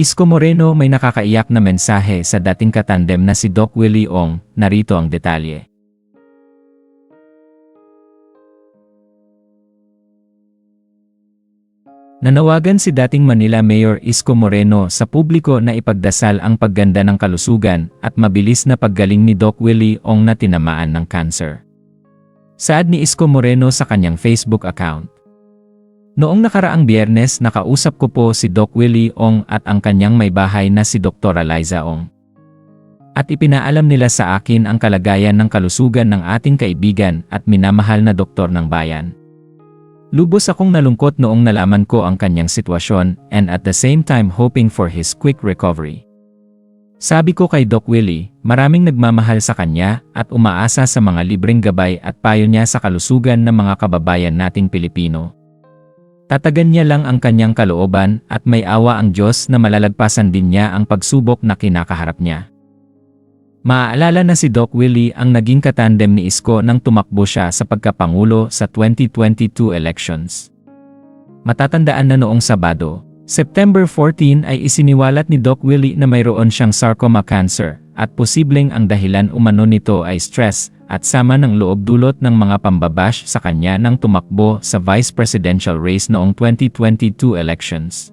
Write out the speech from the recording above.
Isko Moreno may nakakaiyak na mensahe sa dating katandem na si Doc Willie Ong, narito ang detalye. Nanawagan si dating Manila Mayor Isko Moreno sa publiko na ipagdasal ang pagganda ng kalusugan at mabilis na paggaling ni Doc Willie Ong na tinamaan ng cancer. Saad ni Isko Moreno sa kanyang Facebook account. Noong nakaraang Biyernes nakausap ko po si Doc Willie Ong at ang kanyang may bahay na si Dr. Liza Ong. At ipinaalam nila sa akin ang kalagayan ng kalusugan ng ating kaibigan at minamahal na doktor ng bayan. Lubos akong nalungkot noong nalaman ko ang kanyang sitwasyon and at the same time hoping for his quick recovery. Sabi ko kay Doc Willie, maraming nagmamahal sa kanya at umaasa sa mga libreng gabay at payo niya sa kalusugan ng mga kababayan nating Pilipino. Tatagan niya lang ang kanyang kalooban at may awa ang Diyos na malalagpasan din niya ang pagsubok na kinakaharap niya. Maaalala na si Doc Willie ang naging katandem ni Isko nang tumakbo siya sa pagkapangulo sa 2022 elections. Matatandaan na noong Sabado, September 14 ay isiniwalat ni Doc Willie na mayroon siyang sarcoma cancer at posibleng ang dahilan umano nito ay stress at sama ng loob dulot ng mga pambabash sa kanya nang tumakbo sa vice presidential race noong 2022 elections.